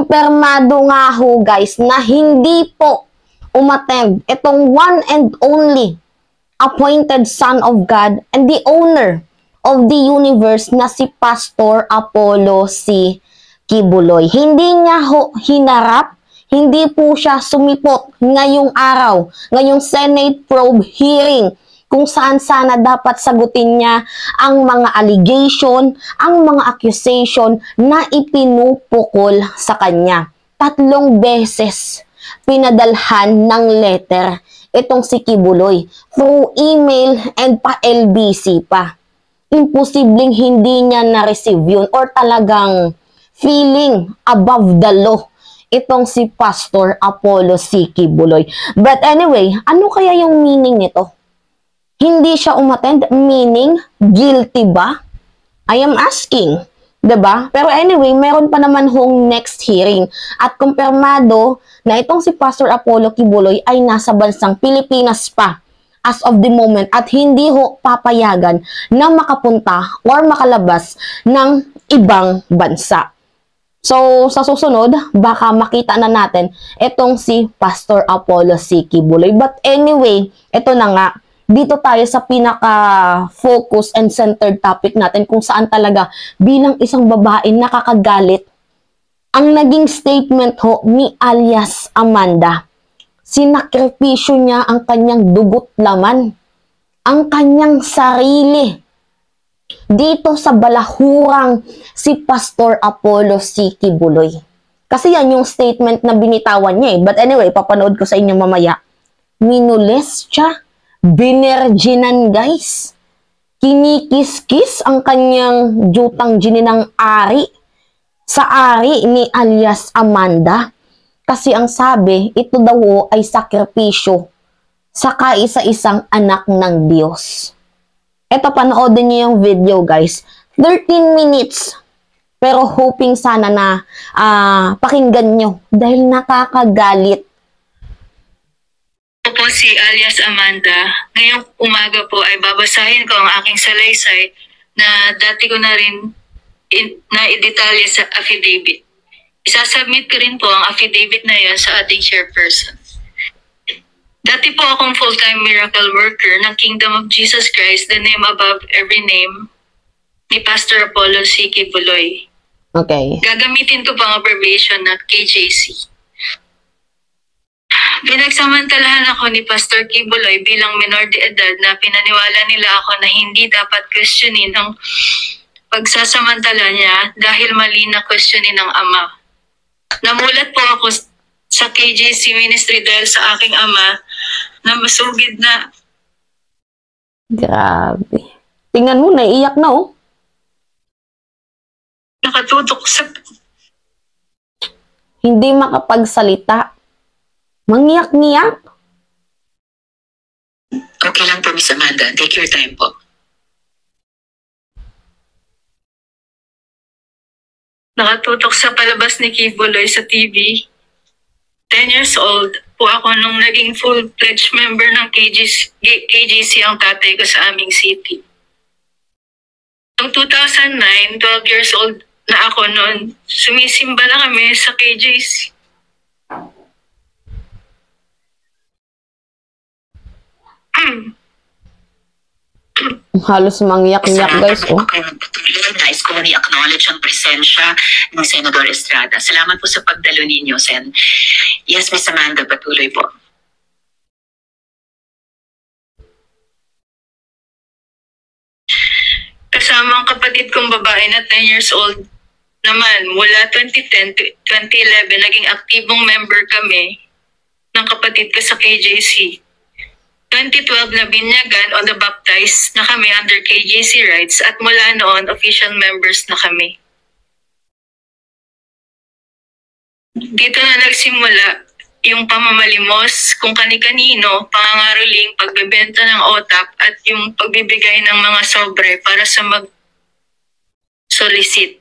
kumpirmado nga ho guys na hindi po umattend itong one and only appointed son of God and the owner of the universe na si Pastor Apollo C. Quiboloy. Hindi niya ho hinarap, hindi po siya sumipot ngayong araw, ngayong Senate probe hearing kung saan sana dapat sagutin niya ang mga allegation, ang mga accusation na ipinupukol sa kanya. 3 beses pinadalhan ng letter itong si Quiboloy through email and pa-LBC pa. Imposibleng hindi niya na-receive yun or talagang feeling above the law itong si Pastor Apollo C. Quiboloy. But anyway, ano kaya yung meaning nito? Hindi siya umattend, meaning guilty ba? I am asking, 'di ba? Pero anyway, meron pa naman hong next hearing at kumpirmado na itong si Pastor Apollo Quiboloy ay nasa bansang Pilipinas pa as of the moment at hindi ho papayagan na makapunta or makalabas ng ibang bansa. So, sa susunod, baka makita na natin itong si Pastor Apollo C. Quiboloy. But anyway, ito na nga, dito tayo sa pinaka-focus and centered topic natin kung saan talaga bilang isang babae nakakagalit ang naging statement ho ni alias Amanda. Sinakripisyo niya ang kanyang dugot laman, ang kanyang sarili dito sa balahurang si Pastor Apollo C. Quiboloy. Kasi yan yung statement na binitawan niya eh. But anyway, papanood ko sa inyo mamaya. Minules siya. Binerginan guys. Kinikis-kis ang kanyang jutang gininang ari sa ari ni alias Amanda. Kasi ang sabi, ito daw ay sakripisyo sa kaisa-isang anak ng Diyos. Ito, panoodin niyo yung video guys. 13 minutes. Pero hoping sana na pakinggan nyo dahil nakakagalit. Ako po si alias Amanda. Ngayong umaga po ay babasahin ko ang aking salaysay na dati ko na rin na-detalye sa affidavit. Isasubmit ko rin po ang affidavit na yan sa ating chairperson. Dati po akong full-time miracle worker ng Kingdom of Jesus Christ, the name above every name, ni Pastor Apollo C. Quiboloy. Okay. Gagamitin ko pang abbreviation na KJC. Pinagsamantalahan ako ni Pastor Quiboloy bilang minor de edad na pinaniwala nila ako na hindi dapat questionin ang pagsasamantala niya dahil mali na questionin ng ama. Namulat po ako sa KJC ministry dahil sa aking ama na masugid na. Grabe. Tingnan mo, naiiyak na oh. Nakatutok sa. Hindi makapagsalita. Mangiyak-ngiyak. Okay lang po, Miss Amanda. Take your time po. Nakatutok sa palabas ni Quiboloy sa TV. 10 years old po ako nung naging full-fledged member ng KGC ang tatay ko sa aming city. Noong 2009, 12 years old na ako noon, sumisimba na kami sa KJC. Halos mangyak-nyak guys oh. Nais ko rin i-acknowledge ang presensya ng Senador Estrada. Salamat po sa pagdalo ninyo, Sen. Yes, Miss Amanda, patuloy po. Kasama ang kapatid kong babae na 10 years old naman, mula 2010 to 2011, naging aktibong member kami ng kapatid ko sa KJC. 2012 na binyagan o na-baptize na kami under KJC rights at mula noon official members na kami. Dito na nagsimula yung pamamalimos kung kani-kanino, pangangaroling, pagbebenta ng OTAP at yung pagbibigay ng mga sobre para sa mag-solicit.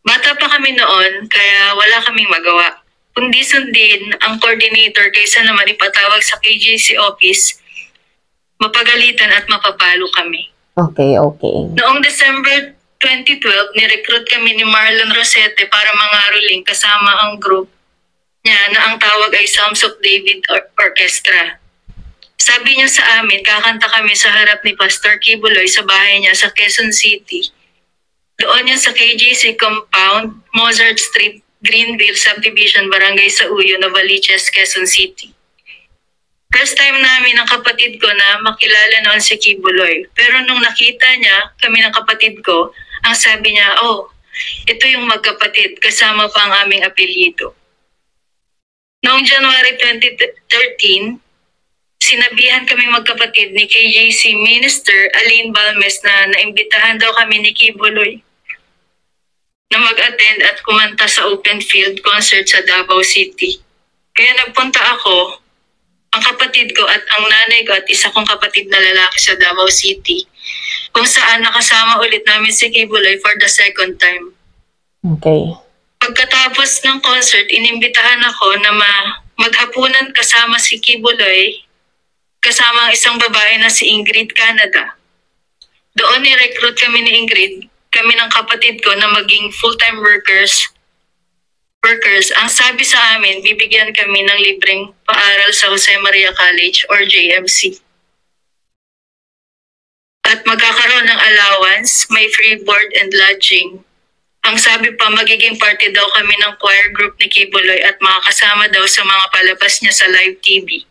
Bata pa kami noon kaya wala kaming magawa. Kundi sundin ang coordinator kaysa naman ipatawag sa KJC office, mapagalitan at mapapalo kami. Okay, okay. Noong December 2012, nirecruit kami ni Marlon Rosete para mangaroling kasama ang group niya na ang tawag ay Samsok David Orchestra. Sabi niya sa amin, kakanta kami sa harap ni Pastor Kibuloy sa bahay niya sa Quezon City. Doon yan sa KJC Compound, Mozart Street, Greenville Subdivision, Barangay Sauyo, Novaliches, Quezon City. First time namin ng kapatid ko na makilala noon si Kibuloy. Pero nung nakita niya, kami ng kapatid ko, ang sabi niya, oh, ito yung magkapatid, kasama pa ang aming apelyido. Noong January 2013, sinabihan kami magkapatid ni KJC Minister Aline Balmes na naimbitahan daw kami ni Kibuloy na mag-attend at kumanta sa open field concert sa Davao City. Kaya nagpunta ako, ang kapatid ko at ang nanay ko at isa kong kapatid na lalaki sa Davao City, kung saan nakasama ulit namin si Kibuloy for the second time. Okay. Pagkatapos ng concert, inimbitahan ako na maghapunan kasama si Kibuloy, kasama ang isang babae na si Ingrid Canada. Doon ni-recruit kami ni Ingrid, kami ng kapatid ko na maging full-time workers. Ang sabi sa amin, bibigyan kami ng libreng paaral sa Jose Maria College or JMC. At magkakaroon ng allowance, may free board and lodging. Ang sabi pa, magiging party daw kami ng choir group ni Kibuloy at makakasama daw sa mga palabas niya sa live TV.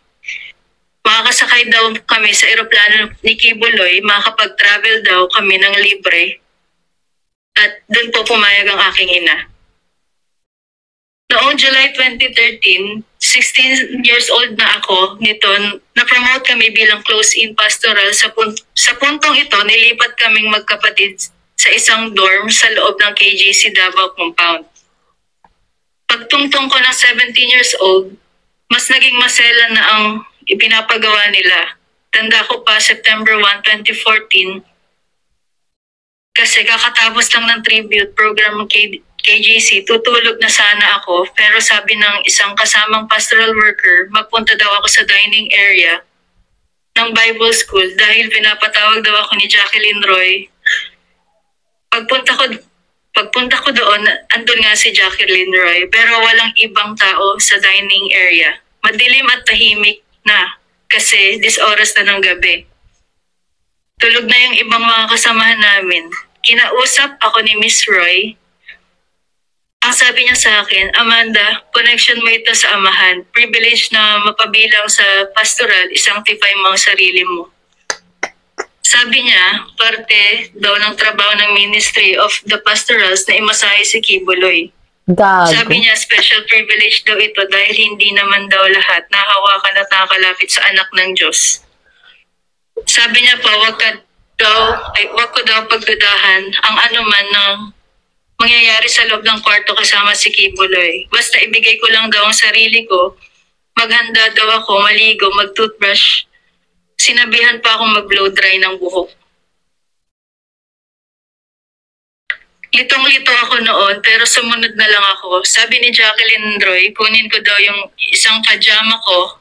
Makakasakay daw kami sa eroplano ni Kibuloy, makakapag-travel daw kami ng libre. At doon po pumayag ang aking ina. Noong July 2013, 16 years old na ako nito, na-promote kami bilang close-in pastoral. Sa puntong ito, nilipat kaming magkapatid sa isang dorm sa loob ng KJC Davao Compound. Pagtungtong ko ng 17 years old, mas naging masela na ang ipinapagawa nila. Tanda ko pa, September 1, 2014, kasi kakatapos lang ng tribute program ng KJC, tutulog na sana ako, pero sabi ng isang kasamang pastoral worker, magpunta daw ako sa dining area ng Bible School dahil pinapatawag daw ako ni Jacqueline Roy. Pagpunta ko doon, andun nga si Jacqueline Roy, pero walang ibang tao sa dining area. Madilim at tahimik na kasi 10 oras na ng gabi. Tulog na yung ibang mga kasamahan namin. Kinausap ako ni Miss Roy. Ang sabi niya sa akin, Amanda, connection mo ito sa amahan. Privilege na mapabilang sa pastoral, isanctify mo ang sarili mo. Sabi niya, parte daw ng trabaho ng Ministry of the Pastorals na imasahe si Kibuloy. God. Sabi niya, special privilege daw ito dahil hindi naman daw lahat nahawakan at nakakalapit sa anak ng Diyos. Sabi niya pa, wag ko daw pagdudahan ang anuman ng mangyayari sa loob ng kwarto kasama si Kibuloy. Basta ibigay ko lang daw ang sarili ko, maghanda daw ako, maligo, mag-toothbrush. Sinabihan pa akong mag-blow dry ng buhok. Litong-lito ako noon, pero sumunod na lang ako. Sabi ni Jacqueline Roy, kunin ko daw yung isang pajama ko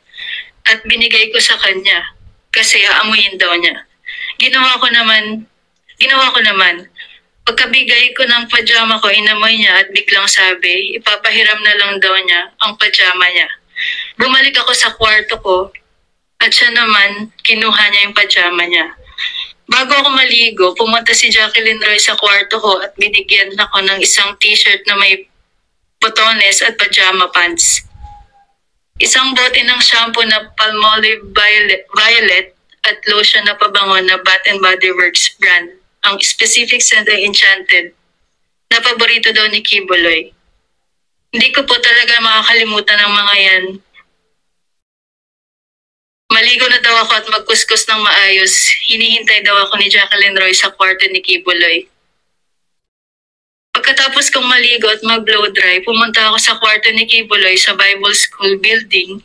at binigay ko sa kanya kasi aamuyin daw niya. Ginawa ko naman. Pagkabigay ko ng pajama ko, inamoy niya at biglang sabi, ipapahiram na lang daw niya ang pajama niya. Bumalik ako sa kwarto ko at siya naman kinuha niya yung pajama niya. Bago ako maligo, pumunta si Jacqueline Roy sa kwarto ko at binigyan ako ng isang t-shirt na may botones at pajama pants. Isang bote ng shampoo na Palmolive Violet at lotion na pabango na Bath and Body Works brand. Ang specific scent ay Enchanted, na paborito daw ni Kibuloy. Hindi ko po talaga makakalimutan ang mga yan. Maligo na daw ako at magkuskus ng maayos. Hinihintay daw ako ni Jacqueline Roy sa kwarto ni Kibuloy. Pagkatapos kong maligo at mag-blow dry, pumunta ako sa kwarto ni Kibuloy sa Bible School building.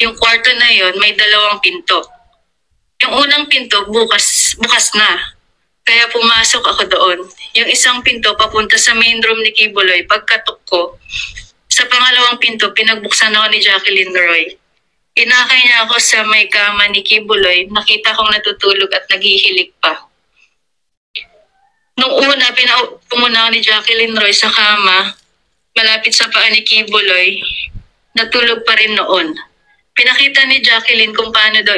Yung kwarto na yon may 2 pinto. Yung unang pinto bukas na. Kaya pumasok ako doon. Yung isang pinto papunta sa main room ni Kibuloy. Pagkatok ko, sa pangalawang pinto, pinagbuksan ako ni Jacqueline Roy. Inakay niya ako sa may kama ni Kibuloy. Nakita kong natutulog at naghihilik pa. Nung una, pinaupo muna ako ni Jacqueline Roy sa kama, malapit sa paa ni Kibuloy. Natulog pa rin noon. Pinakita ni Jacqueline kung paano daw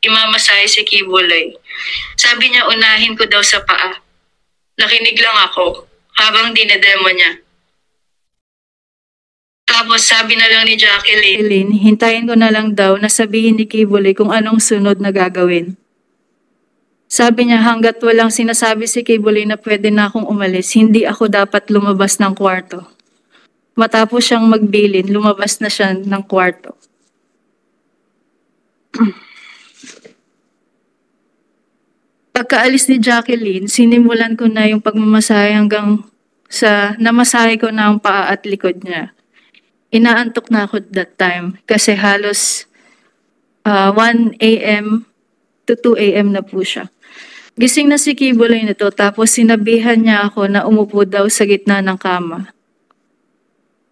imamasahe si Kibuloy. Sabi niya unahin ko daw sa paa. Nakinig lang ako habang dinedemo niya. Tapos sabi na lang ni Jacqueline, hintayin ko na lang daw na sabihin ni Kibuloy kung anong sunod na gagawin. Sabi niya hanggat walang sinasabi si Kibuloy na pwede na akong umalis, hindi ako dapat lumabas ng kwarto. Matapos siyang magbilin, lumabas na siya ng kwarto. Pagkaalis ni Jacqueline, sinimulan ko na yung pagmamasahe hanggang sa namasahe ko na ang paa at likod niya. Inaantok na ako that time kasi halos 1 a.m. to 2 a.m. na po siya. Gising na si Kibuloy nito tapos sinabihan niya ako na umupo daw sa gitna ng kama.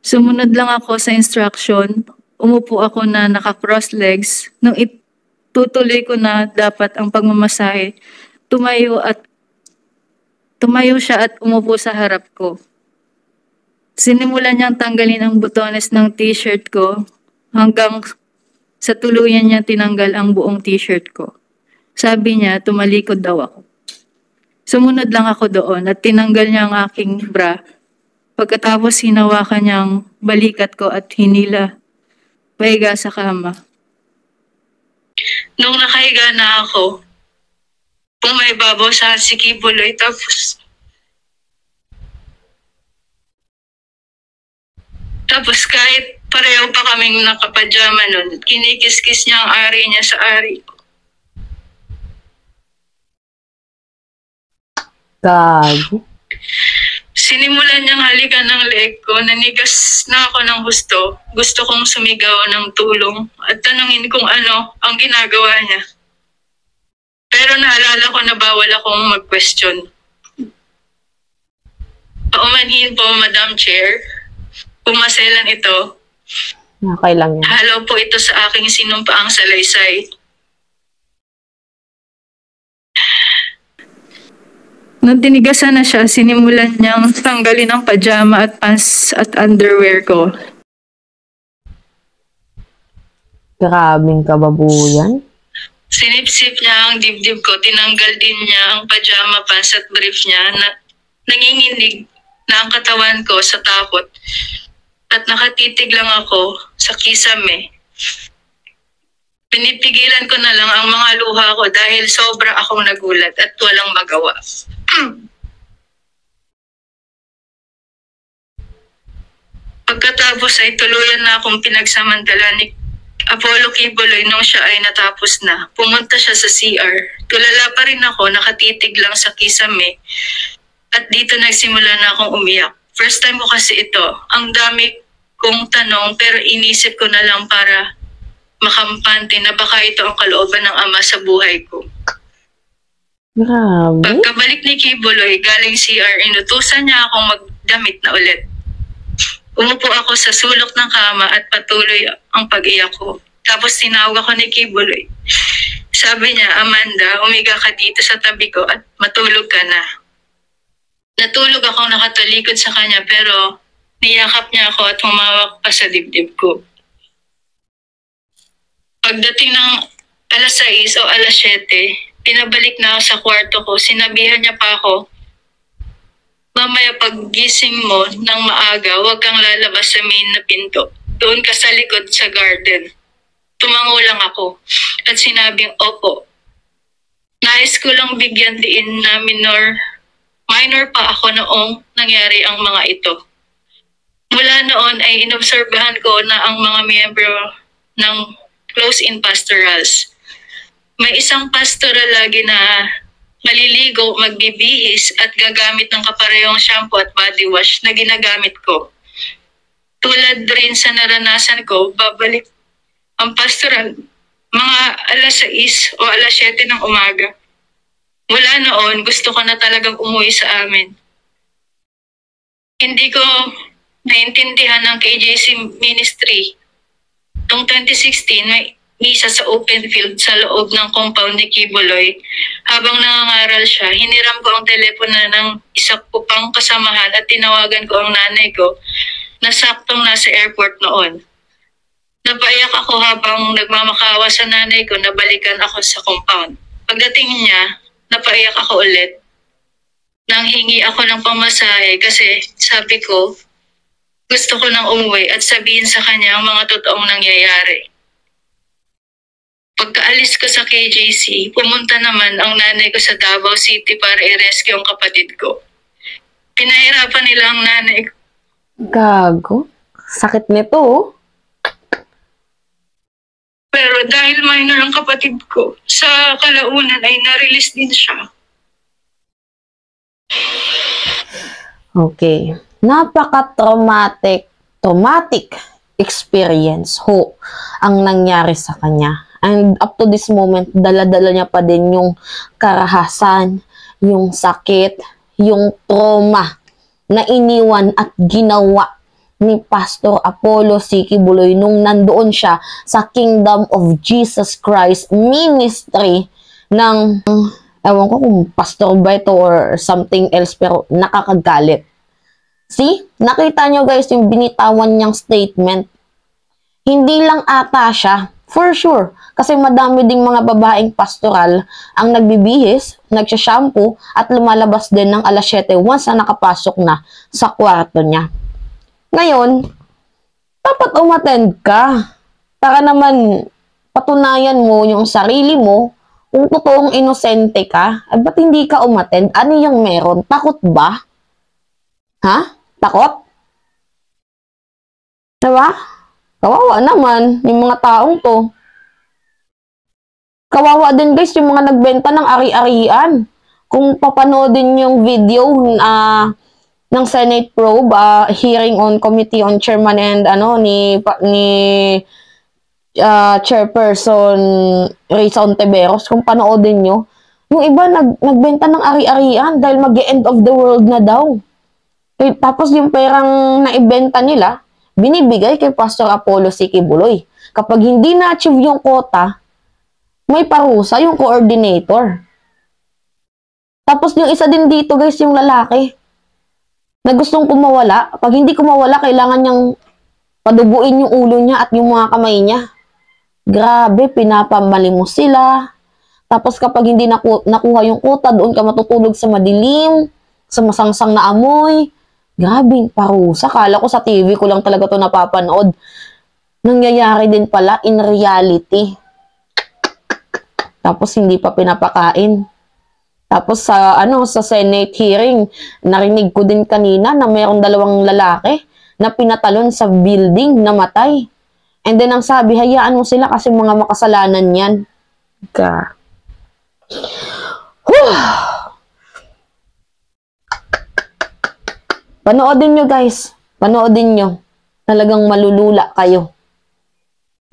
Sumunod lang ako sa instruction, umupo ako na naka-cross legs. Nung itutuloy ko na dapat ang pagmamasahe, tumayo siya at umupo sa harap ko. Sinimulan niyang tanggalin ang butones ng t-shirt ko hanggang sa tuluyan niya tinanggal ang buong t-shirt ko. Sabi niya, tumalikod daw ako. Sumunod lang ako doon at tinanggal niya ang aking bra. Pagkatapos hinawakan niyang balikat ko at hinila pahiga sa kama. Nung nakahiga na ako, pumaibabaw sa si Kibuloy tapos kahit pareho pa kaming nakapadyama nun, kinikis-kis niya ang ari niya sa ari ko. Gago. Sinimulan niyang halikan ng leg ko, nanigas na ako ng gusto. Gusto kong sumigaw ng tulong at tanungin kung ano ang ginagawa niya. Pero naalala ko na bawal akong mag-question. Paumanhin po, Madam Chair. Pumaselan ito. Okay lang yan. Halaw po ito sa aking sinumpaang salaysay. Nung tinigasan na siya, sinimulan niyang tanggalin ang pajama at pants at underwear ko. Grabing kababuyan. Sinipsip niya ang dibdib ko, tinanggal din niya ang pajama, pants at brief niya. Nanginginig na ang katawan ko sa takot at nakatitig lang ako sa kisame. Pinipigilan ko na lang ang mga luha ko dahil sobra akong nagulat at walang magawa. Pagkatapos ay tuluyan na akong pinagsamantala ni Apollo Kibuloy nung siya ay natapos na. Pumunta siya sa CR. Tulala pa rin ako, nakatitig lang sa kisame. At dito nagsimula na akong umiyak. First time ko kasi ito. Ang dami kong tanong pero inisip ko na lang para makampante na baka ito ang kalooban ng Ama sa buhay ko. Grabe. Pagkabalik ni Kibuloy galing CR, inutusan niya akong magdamit na ulit. Umupo ako sa sulok ng kama at patuloy ang pag-iyak ko. Tapos tinawag ako ni Kibuloy. Sabi niya, Amanda, umiga ka dito sa tabi ko at matulog ka na. Natulog akong nakatalikod sa kanya pero niyakap niya ako at humawak pa sa dibdib ko. Pagdating ng alas 6 o alas 7, pinabalik na ako sa kwarto ko. Sinabihan niya pa ako, mamaya paggising mo ng maaga, huwag kang lalabas sa main na pinto. Doon ka sa likod sa garden. Tumango lang ako at sinabing, opo. Nais ko lang bigyan diin na minor pa ako noong nangyari ang mga ito. Mula noon ay inobserbahan ko na ang mga miyembro ng close-in pastorals. May isang pastoral lagi na maliligo, magbibihis at gagamit ng kaparehong shampoo at body wash na ginagamit ko. Tulad rin sa naranasan ko, babalik ang pastoral mga alas 6 o alas 7 ng umaga. Mula noon, gusto ko na talagang umuwi sa amin. Hindi ko naintindihan ng KJC ministry. Noong 2016, may isa sa open field sa loob ng compound ni Kibuloy. Habang nangangaral siya, hiniram ko ang telepono ng isa ko pang kasamahan at tinawagan ko ang nanay ko na saktong nasa airport noon. Napaiyak ako habang nagmamakawa sa nanay ko na balikan ako sa compound. Pagdating niya, napaiyak ako ulit. Nanghingi ako ng pamasahe kasi sabi ko, gusto ko nang umuwi at sabihin sa kanya ang mga totoong nangyayari. Pagkaalis ko sa KJC, pumunta naman ang nanay ko sa Davao City para i-rescue ang kapatid ko. Pinahirapan nila ang nanay ko. Gago. Sakit nito, oh. Pero dahil minor ang kapatid ko, sa kalaunan ay na-release din siya. Okay. Napaka-traumatic experience ho ang nangyari sa kanya. And up to this moment, dala-dala niya pa din yung karahasan, yung sakit, yung trauma na iniwan at ginawa ni Pastor Apollo C. Kibuloy nung nandoon siya sa Kingdom of Jesus Christ Ministry ng, ewan ko kung pastor ba ito or something else, pero nakakagalit. See? Nakita nyo guys yung binitawan niyang statement. Hindi lang ata siya, for sure. Kasi madami ding mga babaeng pastoral ang nagbibihis, nagsha-shampoo, at lumalabas din ng alas 7 once na nakapasok na sa kwarto niya. Ngayon, dapat umattend ka. Para naman patunayan mo yung sarili mo kung totoong inosente ka. Ba't hindi ka umattend? Ano yung meron? Takot ba? Ha? Takot? Diba? Kawawa naman yung mga taong to. Kawawa din guys yung mga nagbenta ng ari-arian. Kung papanoodin yung video ng Senate probe, hearing on Committee on Chairman and ni Chairperson Risa Ontiveros, kung panoodin nyo, yung iba nagbenta ng ari-arian dahil mag-end of the world na daw. Tapos yung perang naibenta nila, binibigay kay Pastor Apollo C. Kibuloy. Kapag hindi na-achieve yung quota, may parusa yung coordinator. Tapos yung isa din dito guys, yung lalaki, na gustong kumawala. Pag hindi kumawala, kailangan niyang paduguin yung ulo niya at yung mga kamay niya. Grabe, pinapamalimos sila. Tapos kapag hindi nakuha yung quota, doon ka matutulog sa madilim, sa masangsang na amoy. Grabe, parusa. Kala ko sa TV ko lang talaga to napapanood. Nangyayari din pala in reality. Tapos hindi pa pinapakain. Tapos sa Senate hearing, narinig ko din kanina na mayroong 2 lalaki na pinatalon sa building, namatay. And then ang sabi, hayaan mo sila kasi mga makasalanan yan. Panoodin nyo guys. Panoodin nyo. Talagang malulula kayo.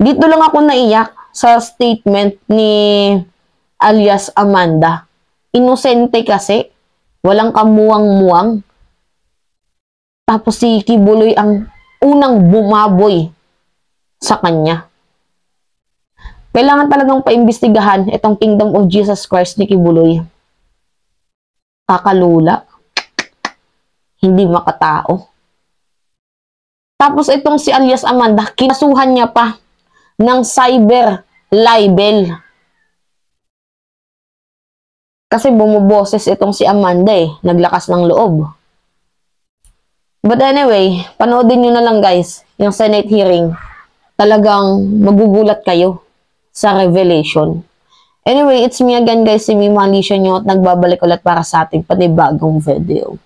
Dito lang ako naiyak sa statement ni alias Amanda. Inosente kasi. Walang kamuwang-muwang. Tapos si Kibuloy ang unang bumaboy sa kanya. Kailangan talagang paimbestigahan itong Kingdom of Jesus Christ ni Kibuloy. Kakalula. Hindi makatao. Tapos itong si alias Amanda, kinasuhan niya pa ng cyber libel. Kasi bumuboses itong si Amanda naglakas ng loob. But anyway, panoodin nyo na lang guys, yung Senate hearing. Talagang magugulat kayo sa revelation. Anyway, it's me again guys, si Mima Alicia nyo at nagbabalik ulit para sa ating panibagong video.